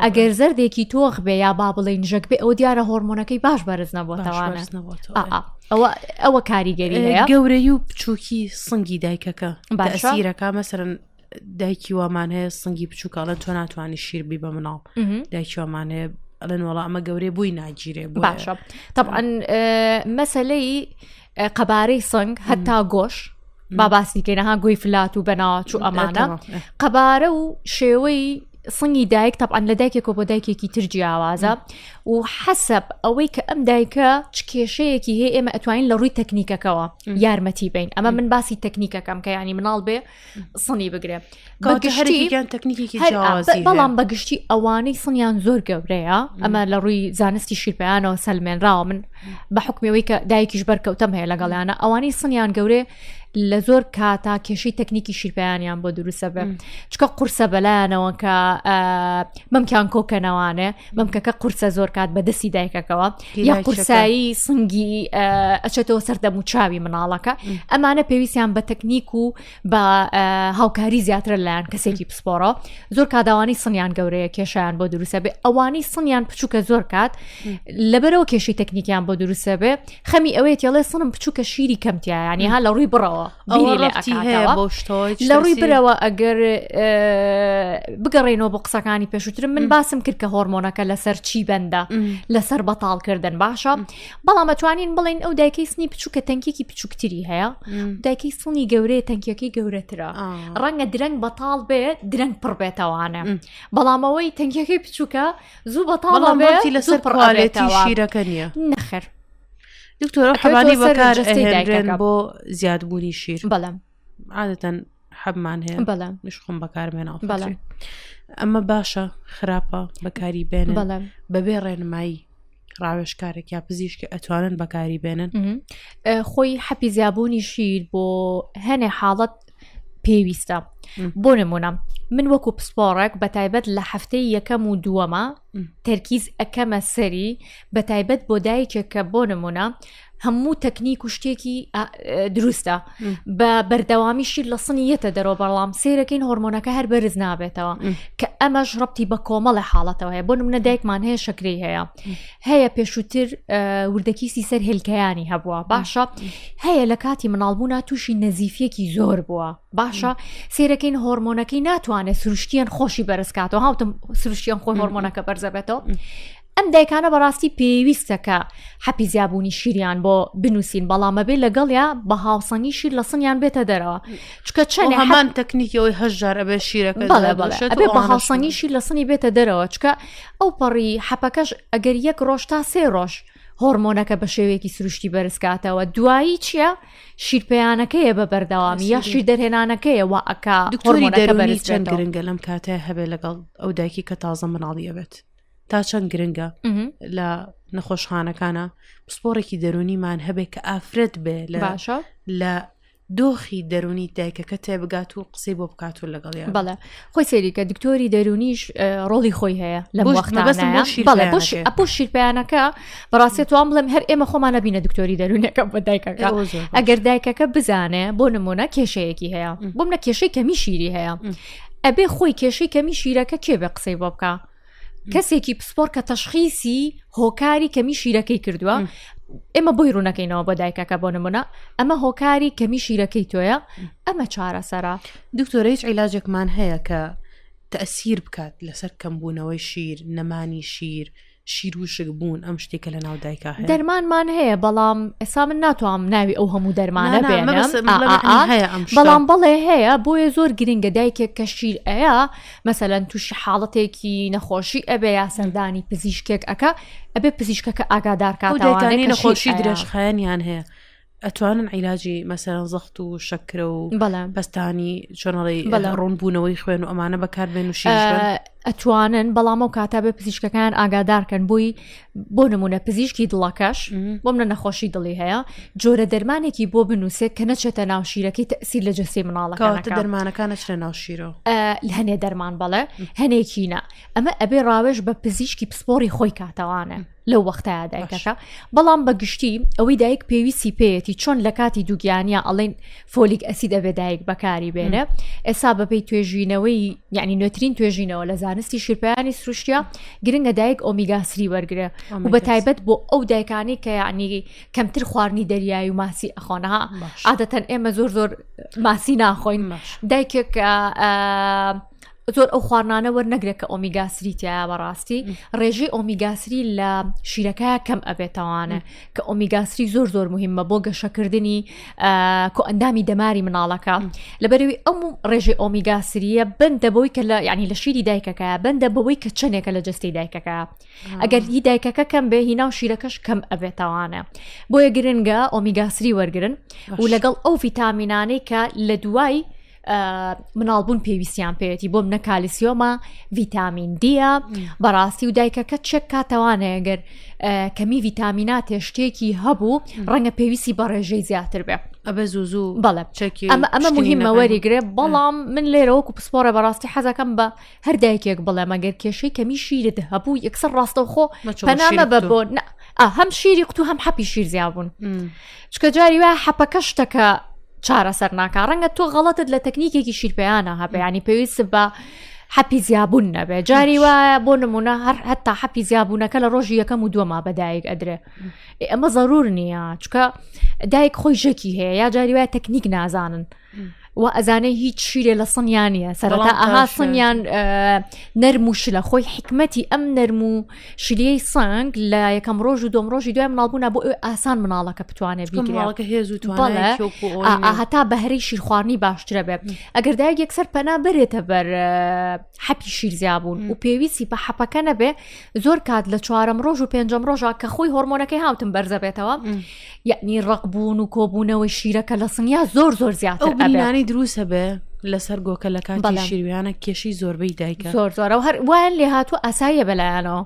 ئەگەر زەردێکی تۆخ بێ یا با بڵێن ژەک بێ ئەو دیارە هۆرمۆنەکەی باش بەرز نەبووتەوانە ئەوە کاریگەری هەیە گەورەی و بچووکی سنگی دایکەکە تەسیرەکە مەسەرەن دایکی وامان هەیە سنگی بچووکڵەن تۆ ناتوانانی شیر بی بە مناڵ دایکی وامان هەیە ئەڵێن وەڵا ئەمە گەورەی بووی ناگیرێ باشە طبعاً مەسەلەی قەبارەی سنگ هەتا گۆش با باسی کەینەها گوی فلات و بەناوچوو ئەمانە قەبارە و شێوەی سنگی دایک طبعا لە دایکێکەوە بۆ دایکێکی تر جیاوازە و حەسەب ئەوەی کە ئەم دایکە چ کێشەیەکی هەیە ئێمە ئەتوانین لە ڕووی تەکنیکەکەەوە یارمەتی بین. ئەمە من باسی تەکنیکەکەم کە ینی مناڵ بێ سنی بگرێ بەڵام بەگشتی ئەوانەی سنیان زۆر گەورەیە. ئەمە لە ڕووی زانستی شیرپەیانەوە سەلمێنراوە من بە حکمەوەی کە دایکیش بەرکەوتەم هەیە لەگەڵیانە ئەوانەی سنیان گەورێ لە زۆر کاتا کێشەی تەکنیکی شیرپەیانیان بۆ دروستە بێ چکە قورسە بەلایەنەوە کە مەمکان کۆکەنەوانێ مەمکەکە قورسە زۆر کات بەدەستی دایکەکەەوە یا قورسایی سنگی ئەچێتەوە سەردەم و چاوی مناڵەکە. ئەمانە پێویستیان بە تەکنیک و بە هاوکاری زیاتر لایەن کەسێکی پسپۆرە. زۆر کاداوانی سنیان گەورەیە کێشیان بۆ دروستە بێ ئەوانەی سنیان بچووکە زۆر کات لەبەرەوە کێشەی تەکنیکیان بۆ دروستە بێ خەمی ئەوەیە تێڵێ سنم بچووکە شیری کەمتیە ینی ها لە ڕووی بڕەوە لە ڕووی برەوە ئەگەر بگەڕێنەوە بۆ قسەکانی پێشووترم من باسم کرد کە هۆرمۆنەکە لەسەر چی بەندە لەسەر بەتاڵکردن باشە. بەڵام ئەتوانین بڵین ئەو دایکەی سنی بچووکە تەنکێکی بچووکتری هەیە دایکەی سنی گەورەیە تەنکەکەی گەورەترە ڕەنگە درەنگ بەتاڵ بێ درەنگ پڕ بێتەوانە بەڵام ئەوەی تەنکەکەی بچووکە زوو بەتاڵە بێ لەسەر پڕالێتی شیرەکە نییە نەخێر. دکتۆر حەبانی بەکار ئەهێنرێن بۆ زیادبوونی شیر بەڵام عادەتەن حەبمان هەیە بەڵام مشخۆم بەکارمێنەوە بەڵام ئەمە باشە خراپە بەکاری بێنن بەڵام بەبێ ڕێنمایی ڕاوێژکارێک یا پزیشکی ئەتوانن بەکاری بێنن. خۆی حەپی زیابوونی شیر بۆ هەنێ حاڵەت پێویستە. بۆ نمونە من وەکو پسپۆڕێک بەتایبەت لە هەفتەی یەکەم و دووەمە تەرکیز ئەکەمە سەری بەتایبەت بۆ دایکێکە بۆ نمونە هەموو تەکنیک و شتێکی دروستە بە بەردەوامیشی لە سنیەتە دەرەوە بەڵام سیرەکەین هۆرمۆنەکە هەر بەرز نابێتەوە کە ئەمەش ڕەبتی بە کۆمەڵە حاڵەتەوە هەیە. بۆ نمونە دایکمان هەیە شەکرەی هەیە پێشووتر وردەکیسی سەر هێلکەیانی هەبووە باشە هەیە لە کاتی مناڵبوونا تووشی نەزیفیەکی زۆر بووە باشە سیرەکەین هۆرمۆنەکەی ناتوانێت سروشتیان خۆشی بەرزکاتەوە هاوتم سروشتیان خۆی هۆرمۆنەکە بەرزەبێتەوە. ئەم دایکانە بەڕاستی پێویستەکە حەپی زیابوونی شیریان بۆ بنووسین بەڵامە بێ لەگەڵیا بە هاوسەنگی شیر لە سنیان بێتە دەرەوە چکە چەند هەمان تەکنیکەوەی هەژار ئەبێ شیرەکە ئەبێ بە هاوسەنگی شیر لە سنی بێتە دەرەوە چکە ئەو پەڕی حەپەکەش ئەگەر یەک ڕۆژ تا 3 ڕۆژ هۆرمۆنەکە بە شێوەیەکی سروشتی بەرزکاتەوە دوایی چییە شیرپەیانەکەیە بە بەردەوامی یا شیر دەرهێنانەکەیە وا ئەکا هۆرمۆنەکە بەرز چەند گرنگە لەم کاتەیە هەبێ لەگەڵ ئەو دایکی کە تازە مناڵی ئەبێت تا چەند گرنگە لە نەخۆشخانەکانە پسپۆڕێکی دەرونیمان هەبێ کە ئافرەت بێ باشە لە دۆخی دەرونی دایکەکە تێبگات و قسەی بۆ بکات و لەگەڵیان. بەڵێ خۆی سەریکە دکتۆری دەرونیش ڕۆڵی خۆی هەیە لە وەختانە بەڵێ ئەپۆ شیرپەیانەکە بەڕاستی توان بڵێم هەر ئێمە خۆمانە بینە دکتۆری دەرونەکە بە دایکەکە ئەگەر دایکەکە بزانێ بۆ نمونە کێشەیەکی هەیە بۆ منە کێشەی کەمی شیری هەیە ئەبێ خۆی کێشەی کەمی شیرەکە کێ بێ قسەی بۆ بکە کەسێکی پسپۆر کە تەشخیسی هۆکاری کەمی شیرەکەی کردووە ئێمە بۆی ڕوونەکەینەوە بۆ دایکەکە بۆ نمونە ئەمە هۆکاری کەمی شیرەکەی تۆیە ئەمە چارەسەرە. دکتۆرە هیچ عیلاجێکمان هەیە کە تەئسیر بکات لەسەر کەمبوونەوەی شیر نەمانی شیر شیروشک بوون ئەم شتێکە لە ناو دایکا هەیە دەرمانمان هەیە بەڵام ئێستا من ناتوانم ناوی ئەو هەموو دەرمانە بێنم بەڵام بەڵێ هەیە بۆیە زۆر گرنگە دایکێک کە شیر ئەیە مەسەلەن تووشی حاڵەتێکی نەخۆشی ئەبێ یا سەردانی پزیشکێک ئەکە ئەبێ پزیشکەکە ئاگادار کاتەوانێ نەخۆشی درێژخایەنیان هەیە ئەتوانن عیلاجی مەسەرەن زەخت و شەکرە و پەستانی چۆنەڵی ڕوونبوونەوەی خوێن و ئەمانە بەکاربێن و شیش ئەتوانن بەڵام ئەو کاتە بێ پزیشکەکان ئاگادارکەن بۆی بۆ نمونە پزیشکی دڵەکەش بۆ منە نەخۆشی دڵی هەیە جۆرە دەرمانێکی بۆ بنووسێت کە نەچێتە ناو شیرەکەی تەئسیر لە جەستەی مناڵەکە دەرمانەکان نەچرە ناو شیرەوە هەنێ دەرمان بەڵێ هەنێکینە ئەمە ئەبێ ڕاوێژ بە پزیشکی پسپۆری خۆی کاتەوانە لەو وەختەیە دایکەکە بەڵام بەگشتی ئەوەی دایک پێویستی پێیەتی چۆن لە کاتی دووگیانیا ئەڵێن فۆلیک ئەسید ئەبێ دایک بەکاری بێنێ ئێستا بەپێی توێژینەوەی یعنی نوێترین توێژینەوە لە زانستی شیرپەیانی سروشتیا گرنگە دایک ئۆمیگا 3 وەرگرێ و بەتایبەت بۆ ئەو دایکانی کە یعنی کەمتر خواردنی دەریایی و ماسی ئەخۆنەها عادەتەن ئێمە زۆر ماسی ناخۆین دایکێک زۆر ئەو خواردانە وەرنەگرێت کە ئۆمیگا 3 تایە بەڕاستی ڕێژەی ئۆمیگا 3 لە شیرەکە کەم ئەبێتەوانە کە ئۆمیگا 3 زۆر مهمە بۆ گەشەکردنی کۆ ئەندامی دەماری مناڵەکە لەبەرەوەی ئەم ڕێژەی ئۆمیگا 3 بەندە بەوەی کە ینی لە شیری دایکەکە بەندە بەوەی کە چنێکە لە جستی دایکەکە ئەگەر هی دایکەکە کەم بێ هی ناو شیرەکەش کەم ئەبێتەوانە بۆیە گرنگە ئۆمیگا 3 وەرگرن و لەگەڵ ئەو ڤیتامینانەی کە لە دوای مناڵبوون پێویستیان پێێتی بۆم نە کالیسیۆمە ڤیتامین دیە بەڕاستی و دایکەکە چێک کاتەوانەیە گەر کەمی ڤیتامینات شتێکی هەبوو ڕەنگە پێویستی بە ڕێژەی زیاتر بێ ئەبە زوو بەڵێ ئەمە مهمە وەریگرێ بەڵام من لێرەوەکو پسپۆرە بەڕاستی حەزەکەم بە هەر دایکێک بڵێ مەگەر کێشەی کەمی شیرت هەبوو یەکسەر ڕاستەوخۆ پەنامە بە بۆ هەم شیری قوت و هەم حەپی شیر زیابوون چکە جاری وایە حەپەکە شتەکە چارەسەر ناکە ڕەنگە تۆ غەڵەتت لە تەکنیکێکی شیرپەیانە هەبێ ینی پێویست بە حەپی زیابوون نەبێ جاری وایە بۆ نمونە هەر هەتا حەپی زیابوونەکە لە ڕۆژی یەکەم و دووەما بەدایک ئەدرێ ئەمە ضرور نییە چکە دایک خۆی ژەکی هەیە یا جاری وایە تەکنیک نازانن و ئەزانەی هیچ شیرێ لە سنیانە سەرەتا ئەها سنیان نەرم و شلە خۆی حکمەتی ئەم نەرم و شلیەی سنگ لە یەکەم ڕۆژ و دۆم ڕۆژی دوای مناڵبوونا بۆ ئاسان مناڵەکە بتوانێت هەتا بەهرەی شیرخواردنی باشترە بێت ئەگەر دایک یەکسەر پەنا بێتە بەر حەپی شیر زیابوون و پێویستی بە حەپەکە نەبێ زۆر کات لە چوارەم ڕۆژ و پێنجەم ڕۆژە کە خۆی هۆرمۆنەکەی هاوتن بەرزە بێتەوە یعنی ڕقبوون و کۆبوونەوەی شیرەکە لە سنیا زۆر زیاتر ئەبێ دروسە بێ لەسەر گۆکە لە کاتی شیرویانە کێشی زۆربەی دایکە زۆر و هەر وان لێ هاتووە ئاساییە بەلایەنەوە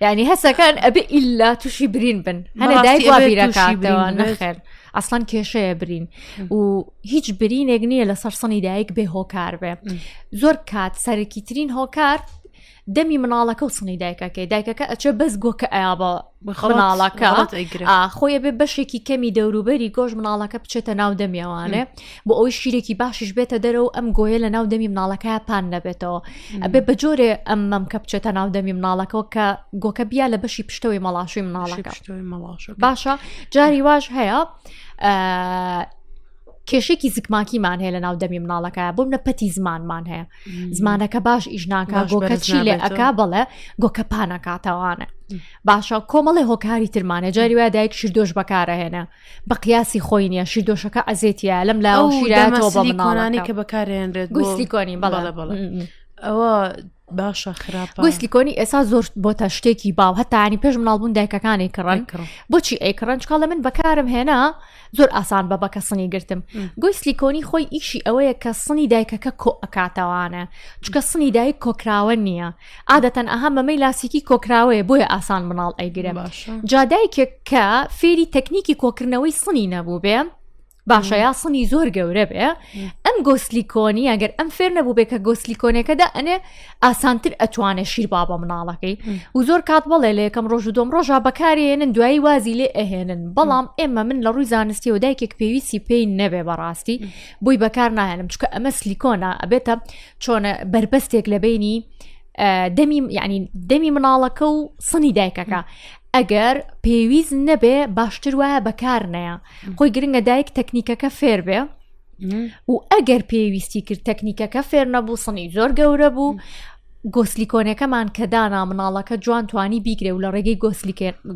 یعنی هەسەکان ئەبێ ئیلا تووشی برین بن هەنە دایک وا بیرەکاتەوە نەخێر ئەسڵان کێشەیە برین و هیچ برینێک نییە لەسەر سەنی دایک بێ هۆکار بێ زۆر کات سەرەکیترین هۆکار دەمی مناڵەکە و سنی دایکەکە ئەچێ بەس گۆکە ئایا بە مناڵەکە خۆیە بێ بەشێکی کەمی دەوروبەری گۆژ مناڵەکە بچێتە ناو دەمیەوانێ بۆ ئەوی شیرێکی باشیش بێتە دەرەوە ئەم گۆیە لە ناو دەمی مناڵەکە پان نەبێتەوە ئەبێ بە جۆرێ ئەم مەمکە بچێتە ناو دەمی مناڵەکەەوە کە گۆکە بیا لە بەشی پشتەوەی مەڵاشوی مناڵەکە باشە جاری واش هەیە کێشێکی زگماکیمان هەیە لە ناو دەمی مناڵەکە بۆم نە پەتی زمانمان هەیە زمانەکە باش ئیژناکە گۆکە چی لێ ئەکا بڵێ گۆکە پانەکاتەوانە باشە کۆمەڵی هۆکاری ترمانە جاری وایە دایک شیردۆش بەکارەهێنە بە قیاسی خۆی نییە شیردۆشەکە ئەزێتیە لەم لاو شیراتەوە بە مناڵانی کە بەکارێنرێت گوسلیکۆنی بەڵێ ئەوە باشە خراپە گوسلیکۆنی ئێستا زۆر بۆتە شتێکی باو هەتانی پێش مناڵبوون دایکەکانی کڕن بۆچی ئەیکڕن چکە لە من بەکارم هێنا زۆر ئاسان بە بەکە سنی گرتم گوسلیکۆنی خۆی ئیشی ئەوەیە کە سنی دایکەکە کۆ ئەکاتەوانە چکە سنی دایک کۆکراوە نییە عادەتەن ئەها مەمەی لاسیکی کۆکراوەیە بۆیە ئاسان مناڵ ئەیگرێ جادایکێک کە فێری تەکنیکی کۆکردنەوەی سنی نەبوو بێ باشە یا سنی زۆر گەورە بێ ئەم گۆسلیکۆنی ئەگەر ئەم فێر نەبوو بێ کە گۆسلیکۆنەکەدا ئەنێ ئاسانتر ئەتوانێت شیر بابە مناڵەکەی و زۆر کات بڵێ لە یەکەم ڕۆژ و دۆم ڕۆژە بەکارێنن دوایی وازی لێ ئەهێنن بەڵام ئێمە من لە ڕووی زانستی و دایکێک پێویستی پێی نەبێ بەڕاستی بۆی بەکار ناهێنم چکە ئەمە سلیکۆنە ئەبێتە چۆنە بربەستێک لە بینی دەمی مناڵەکە و سنی دایکەکە ئەگەر پێویست نەبێ باشتر وایە بەکار نەیە خۆی گرنگە دایک تەکنیکەکە فێر بێ و ئەگەر پێویستی کرد تەکنیکەکە فێر نەبوو سنی زۆر گەورە بوو گۆسلیکۆنەکەمان کە دانا مناڵەکە جوان توانی بیگرێ و لە ڕێگەی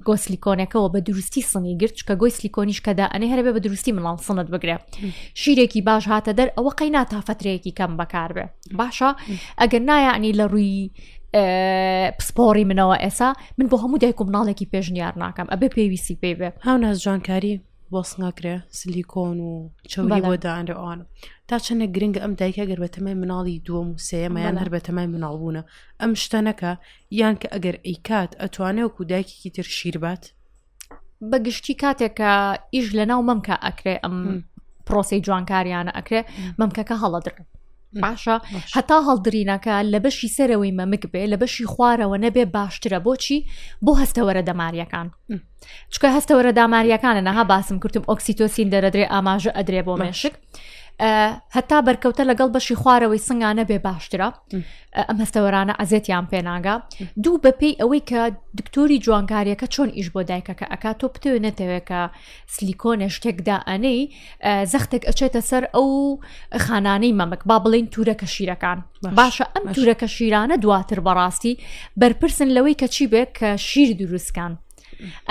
گۆسلیکۆنەکەەوە بە دروستی سنی گرت چکە گۆسلیکۆنیش کەدا ئەنێ هەربێ بە دروستی مناڵ سنت بگرێ شیرێکی باش هاتە دەر ئەوە قەینا تا فترەیەکی کەم بەکار بێ باشە ئەگەر نایانی لە ڕووی پسپۆری منەوە ئێسا من بۆ هەموو دایک و مناڵێکی پێشنیار ناکەم ئەبێ پێویستی پێی بێ هاوناز جوانکاری بۆ سنگاکرێ سلیکۆن و چاوی بۆ دانرێوان تا چەندە گرنگە ئەم دایکە گەر بە تەمای مناڵی دووەم و سێمەیان هەر بە تەمای مناڵبوونە ئەم شتەنەکە یان کە ئەگەر ئەیکات ئەتوانێ وەکو دایکێکی تر شیربات بەگشتی کاتێکە ئیش لە ناو مەمکە ئەکرێ ئەم پرۆسی جوانکاریانە ئەکرێ مەمکەکە هەڵەدرن باشە هەتا هەڵدرینەکە لە بەشی سەرەوەی مەمک بێ لە بەشی خوارەوە نەبێ باشترە بۆچی بۆ هەستەوەرە دەماریەکان چکە هەستەوەرە داماریەکانە نەها باسم کردم ئۆکسیتۆسین دەرەدرێ ئاماژە ئەدرێ بۆ مێشک هەتا بەرکەوتە لەگەڵ بەشی خوارەوەی سنگانە بێ باشترە ئەم هەستەوەرانە ئەزێتیان پێناگا دوو بەپێی ئەوەی کە دکتۆری جوانکاریەکە چۆن ئیش بۆ دایکەکە ئەکا تۆ پتوێ نەتەوێت کە سلیکۆنە شتێکدا ئەنەی زەختێک ئەچێتە سەر ئەو خانانەی مەمک با بڵین تورەکە شیرەکان باشە ئەم تورەکە شیرانە دواتر بەڕاستی بەرپرسن لەوەی کە چی بێت کە شیر دروستکان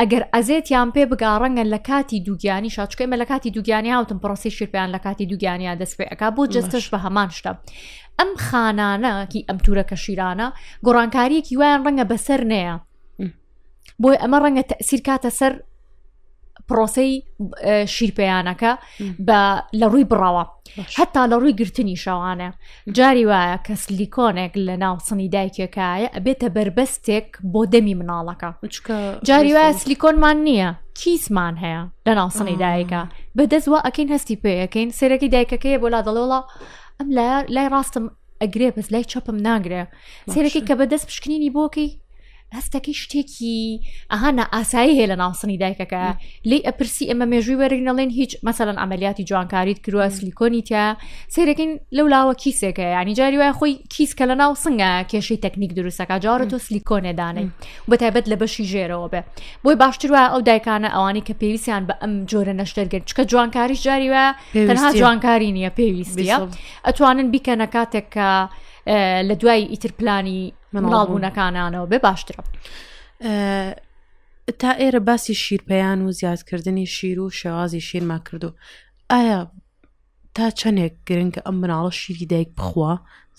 ئەگەر ئەزێتیان پێ بگاڕەنگە لە کاتی دووگیانی شاچکەمە لە کاتی دووگیانی هاوتم پرۆسی شیرپیان لە کاتی دووگیانیا دەست پێ ئەکا بۆ جستش بە هەمان شتە ئەم خانانەکی ئەم تورەکە شیرانە گۆڕانکاریەکی وایان ڕەنگە بەسەر نەیە بۆی ئەمە ڕەنگە تەئسیر کاتە سەر پرۆسەی شیرپەیانەکە لە ڕووی بڕەوە هەتا لە ڕووی گرتنی شەوانە جاری وایە کە سلیکۆنێک لە ناو سنی دایکێکایە ئەبێتە بربەستێک بۆ دەمی مناڵەکە جاری وایە سلیکۆنمان نییە کیسمان هەیە لە ناو سنی دایکە بەدەستوە ئەکەین هەستی پێەکەین سێرەکی دایکەکەیە بۆ لا دەڵێڵە ئەم لای ڕاستم ئەگرێ بەس لای چەپم ناگرێ سێرەکی کە بەدەست پشکنینی بۆکەی هەستەکەی شتێکی ئەهانە ئاسایی هەیە لە ناوسنی دایکەکە لی ئەپرسی ئەمە مێژووی وەرگنەڵێن هیچ مەسەلەن ئەمەلیاتی جوانکاریت کردووە سلیکۆنی تیا سێرەکەین لەو لاوە کیسێکە ینی جاری وای خۆی کیسکە لە ناو سنگە کێشەی تەکنیک دروستەکە جارە تۆ سلیکۆنێدانەی بەتایبەت لە بەشی ژێرەوە بێ بۆی باشتر وایە ئەو دایکانە ئەوانی کە پێویستیان بە ئەم جۆرە نەشتەرگەن چکە جوانکاریش جاری وایە تەنها جوانکاری نییە پێویستیە ئەتوانن بیکەنە کاتێک کە لە دوای ئیتر پلانی مناڵبوونەکانانەوە بێ باشترە تا ئێرە باسی شیرپەیان و زیادکردنی شیر و شێوازی شیرما کردو ئایا تا چەندێک گرنگە ئەم مناڵە شیری دایک بخوا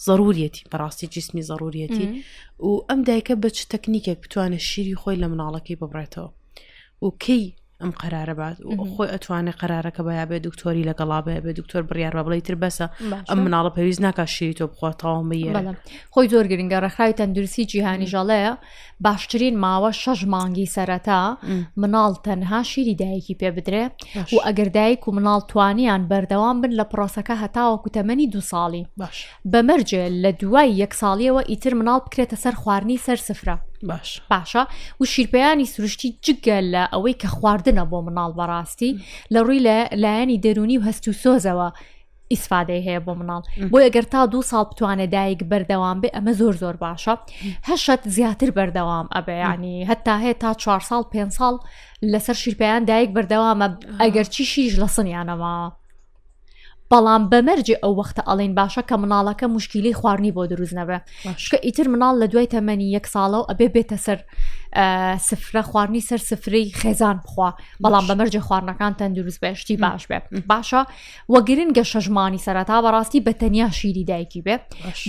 ضرورەتی بەڕاستی جسمی ضرورەتی و ئەم دایکە بە چ تەکنیکێک بتوانێت شیری خۆی لە مناڵەکەی ببڕێتەوە و کەی ئەم قەرارە بات و خۆی ئەتوانێت قەرارەکە بەیا بێ دکتۆری لەگەڵا بێ بێ دکتۆر بڕیار بە بڵی تر بەسە ئەم مناڵە پێویست ناکات شیری تۆ بخواتەوە بەیە خۆی زۆر گرنگە ڕێکخراوی تەندروستی جیهانی ژەڵەیە باشترین ماوە 6 مانگی سەرەتا مناڵ تەنها شیری دایکی پێ بدرێ و ئەگەر دایک و مناڵ توانیان بەردەوام بن لە پرۆسەکە هەتاوەکو تەمەنی 2 ساڵی بەمەرجێ لە دوای 1 ساڵیەوە ئیتر مناڵ بکرێتە سەر خواردنی سەر سفرە باشە و شیرپەیانی سروشتی جگە لە ئەوەی کە خواردنە بۆ مناڵ بەڕاستی لە ڕووی لایەنی دەرونی و هەست و سۆزەوە ئیسفادەی هەیە بۆ مناڵ بۆ ئەگەر تا 2 ساڵ بتوانێت دایک بەردەوام بێ ئەمە زۆر باشە هەشت زیاتر بەردەوام ئەبێ ینی هەتا هەیە تا 4 ساڵ 5 ساڵ لەسەر شیرپەیان دایک بەردەوامە ئەگەر چی شیش لە سنیانەوە بەڵام بەمەرجێ ئەو وەختە ئەڵێن باشە کە مناڵەکە مشکیلی خواردنی بۆ دروست نەبێ شکە ئیتر مناڵ لە دوای تەمەنی 1 ساڵە و ئەبێ بێتە سەر سفرە خواردنی سەر سفرەی خێزان بخوا بەڵام بەمەرجێ خواردنەکان تەندروست بێ شتی باش بێ باشە وە گرنگە شەژمانی سەرەتا بەڕاستی بە تەنیا شیری دایکی بێ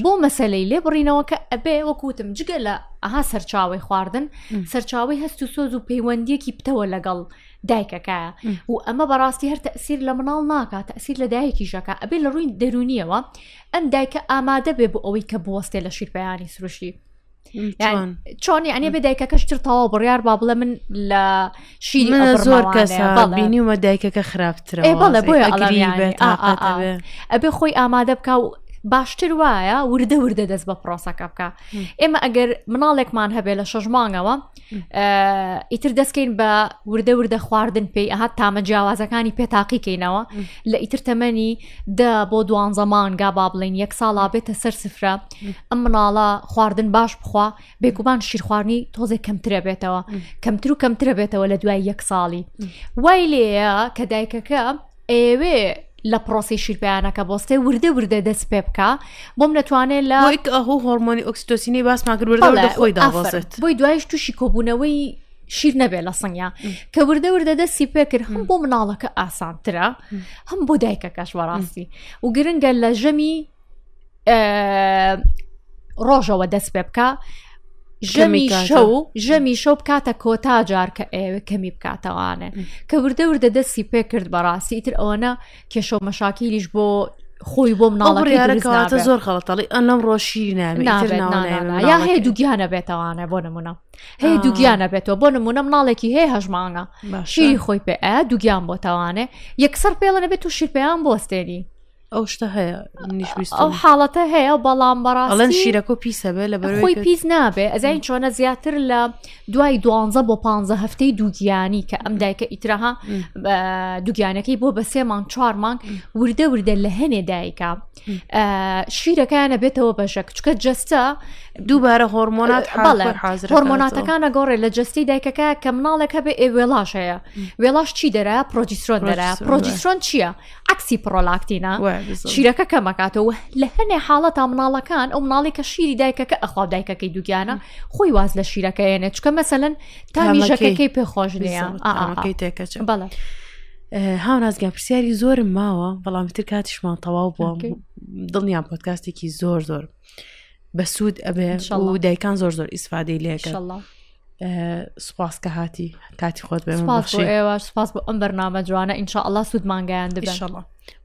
بۆ مەسەلەی لێ بڕینەوە کە ئەبێ وەکوتم جگە لە ئەها سەرچاوی خواردن سەرچاوی هەست و سۆز و پەیوەندیەکی بتەوە لەگەڵ دایکەکە و ئەمە بەڕاستی هەر تەئسیر لە مناڵ ناکات تەئسیر لە دایکیشەکە ئەبێ لە ڕووی دەرونیەوە ئەم دایکە ئامادە بێ بۆ ئەوەی کە بوەستێ لە شیرپەیانی سروشتی چۆنی ئەنێ بێ دایکەکەشتر تەواو بڕیار با بڵێ من لە شیری زۆر کەسە بینیومە دایکەکە خراپترە بەڵێ بۆیە ئەبێ خۆی ئامادە بکە و باشتر وایە وردە دەست بە پرۆسەکە بکە ئێمە ئەگەر مناڵێکمان هەبێ لە 6 مانگەوە ئیتر دەستکەین بە وردە خواردن پێی ئەهات تامە جیاوازەکانی پێتاقیکەینەوە لە ئیتر تەمەنی 10 بۆ 12 مانگا با بڵین 1 ساڵا بێتە سەر سفرە ئەم مناڵە خواردن باش بخوا بێگومان شیر خواردنی تۆزێک کەمترە بێتەوە کەمترە بێتەوە لە دوای 1 ساڵی وای لێە کە دایکەکە ئێوێ لە پرۆسی شیرپەیانەکە بۆستێ وردە دەست پێ بکە بۆم نەتوانێت لە هۆرمۆنی ئۆکسیتۆسینی باسمان کرد خۆی داوەزێت بۆی دوایش تووشی کۆبوونەوەی شیر نەبێت لە سنگیا کە وردە دەستی پێ کرد هەم بۆ مناڵەکە ئاسانترە هەم بۆ دایکەکەش بەڕاستی و گرنگە لە ژەمی ڕۆژەوە دەست پێ بکە ژەمی شەو بکاتە کۆتا جار کە ئێوە کەمی بکاتەوانێ کە وردە دەستی پێ کرد بەڕاستی ئیتر ئەوەنە کێشە و مەشاکیلیش بۆ خۆی بۆ مناڵەکە زۆر خەڵەتەڵی ئەم ڕۆژی یا هەیە دووگیانە بێتەوانە بۆ نمونە هەیە دووگیانە بێتەوە بۆ نمونە مناڵێکی هەیە هەژمانگە شیری خۆی پێ دووگیان بۆتەوانێ یەکسەر پێڵە نەبێت و شیرپەیان بۆستێنی ئەو شتە هەیە منیش ئەو حاڵەتە هەیە بەڵام ئەڵەن بەڕاستی شیرەکە و پیسە بێ لە خۆی پیس نابێ ئەزای چۆنە زیاتر لە دوای 12 بۆ 15 هەفتەی دووگیانی کە ئەم دایکە ئیترەها دووگیانەکەی بۆ بە 3 مانگ 4 مانگ وردە لە هەنێ دایکە شیرەکانە بێتەوە بەشەک چکە جەستە دووبارە هۆرمۆنات هۆرمۆناتەکانە گۆڕێ لە جستی دایکەکە کە مناڵێکە بێ وێڵاش هەیە وێڵاش چی دەرە پرۆجیسترۆن دەرە پرۆجیسترۆن چییە عکسی پڕۆلاکتینە شیرەکە کەمەکاتەوە لە هەنێ حاڵەتە مناڵەکان ئەو مناڵی کە شیری دایکەکە ئەخوا دایکەکەی دووگیانە خۆی واز لە شیرەکەیەنێ چکە مەسەلەن تامیژەکەی پێخۆش نیە تێکەچ بەڵێ هاو نازگە پرسیاری زۆرم ماوە بەڵامتر کاتیشمان تەواو بووە دڵنیان پۆدکاستێکی زۆر بە سوود ئەبێ و دایکان زۆر ئیسفادەی لێکە سوپاس کە هاتی کاتی خۆت بێ سپاس بۆ ئەم بەرنامە جوانە ئینشاءالله سوودمانگەیان دەبێت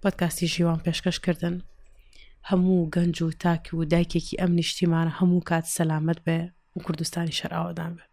پۆدکاستی ژیوان پێشکەشکردن هەموو گەنج و تاکی و دایکێکی ئەم نیشتیمانە هەموو کات سەلامەت بێ و کوردستانی شەر ئاوادان بێ